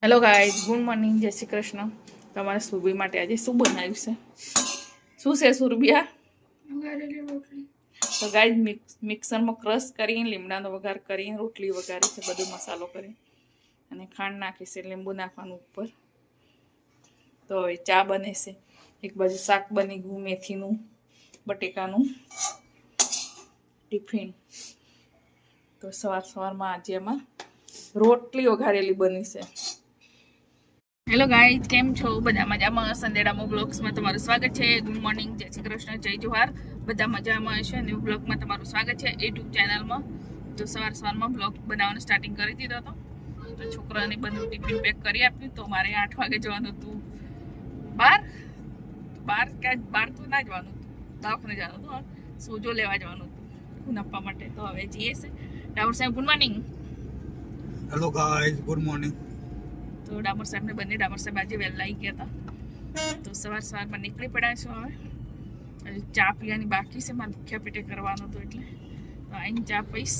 Hello guys, good morning, જય શ્રી કૃષ્ણ. તમારે સુરભી માટે આજે શું બનાવ્યું છે? શું છે સુરભિયા? તો ગાઈઝ મિક્સરમાં ક્રશ કરીને લીમડાનો વઘાર કરીને રોટલી વઘારી છે, બધો મસાલો કરી અને ખાંડ નાખી છે, લીંબુ નાખવાનું ઉપર. તો હવે ચા બને છે. એક બાજુ શાક બની ગયું, મેથીનું બટેકાનું ટિફિન. તો સવારમાં આજે એમાં રોટલી વઘારેલી બની છે. હેલો ગાઈઝ, કેમ છો? બધા મજામાં? સંદેડામો બ્લોગ્સમાં તમારું સ્વાગત છે. ગુડ મોર્નિંગ, જય શ્રી કૃષ્ણ, જય જોહાર. બધા મજામાં હશે. ન્યૂ બ્લોગમાં તમારું સ્વાગત છે યુટ્યુબ ચેનલમાં. તો સવારમાં બ્લોગ બનાવવાનું સ્ટાર્ટિંગ કરી દીધો હતો. તો છોકરાને બધું ટિફિન પેક કરી આપ્યું. તો મારે 8 વાગે જવાનું હતું બહાર તો ના જવાનું હતું, દવાખાને જવાનું હતું, સોજો લેવા જવાનું હતું ખૂન આપવા માટે. તો હવે જઈએ છે. ડામોર સાહેબ good morning. Hello guys, good morning. તો ડામોર સાહેબને બંને ડામોર સાહેબ આજે વહેલા આવી ગયા હતા. તો સવારમાં નીકળી પડ્યા છો. હવે ચા પીવાની બાકી છે, મારે ભૂખ્યા પેટે કરવાનું હતું એટલે તો આઈને ચા પીશ.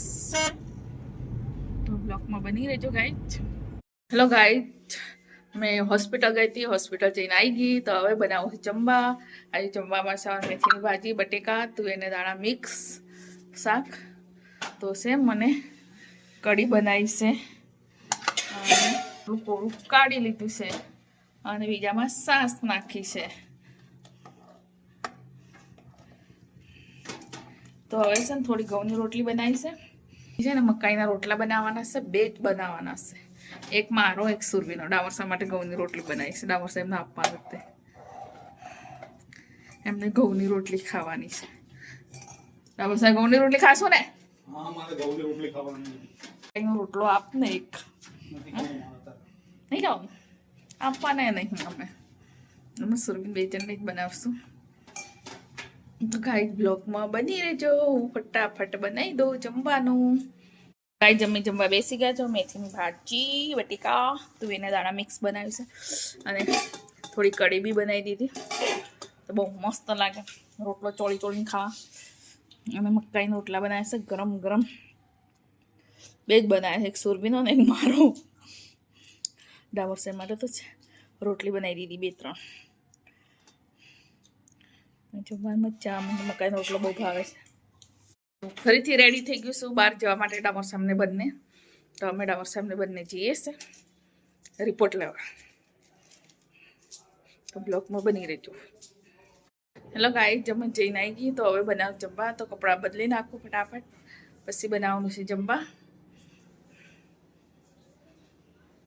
તો બ્લોકમાં બની રહેજો ગાઈઝ. હેલો ગાઈઝ, મેં હોસ્પિટલ ગઈ હતી, હોસ્પિટલ જઈને આવી ગઈ. તો હવે બનાવું છે જમવા. આજે જમવામાં સવાર મેથીની ભાજી, બટેકા, તુવેરને દાણા મિક્સ શાક. તો છે મને કઢી બનાવી છે, કોળું કાઢી લીધું છે અને બીજામાં સાસ નાખી છે. તો હવે છે ને થોડી ઘઉંની રોટલી બનાવી છે ને મકાઈના રોટલા બનાવવાના છે, બે જ બનાવવાના છે. એક મારો, એક સુરભીનો. ડામોર સાહેબ માટે ઘઉંની રોટલી બનાવી છે. ડામોર સાહેબને આપવાનું તે એમને ઘઉંની રોટલી ખાવાની છે. ડામોર સાહેબ ઘઉંની રોટલી ખાશો ને? હા, મારે ઘઉંની રોટલી ખાવાની. એનો રોટલો આપ ને એક. નહીં ખાવ આપવાના નહીં અમે સુરભી બે જણને જ બનાવશું. તો ગાઈઝ બ્લોગમાં બની રહેજો. હું ફટાફટ બનાવી દઉં જમવાનું. ગાઈઝ જમવા બેસી ગયા છો. મેથીની ભાજી, બટેકા, તુવેરના દાણા મિક્સ બનાવ્યું છે અને થોડી કઢી બી બનાવી દીધી. તો બહુ મસ્ત લાગે રોટલો ચોળીને ખાવા. અને મકાઈના રોટલા બનાવ્યા છે ગરમ ગરમ. બે જ બનાવ્યા છે, એક સુરભીનો ને એક મારો. ડામોર સાહેબ માટે તો રોટલી બનાવી દીધી 2-3. જમવામાં ચા મકાઈનો રોટલો બહુ ભાવે છે. ફરીથી રેડી થઈ ગયું છું બહાર જવા માટે ડામોર સાહેબને બંને. તો અમે ડામોર સાહેબને બંને જઈએ છે રિપોર્ટ લેવા. તો બ્લોગમાં બની રહેજો. હેલો ગાઈઝ, જઈને આવી ગઈ. તો હવે બનાવ જમવા. તો કપડાં બદલી નાખું ફટાફટ, પછી બનાવવાનું છે જમવા.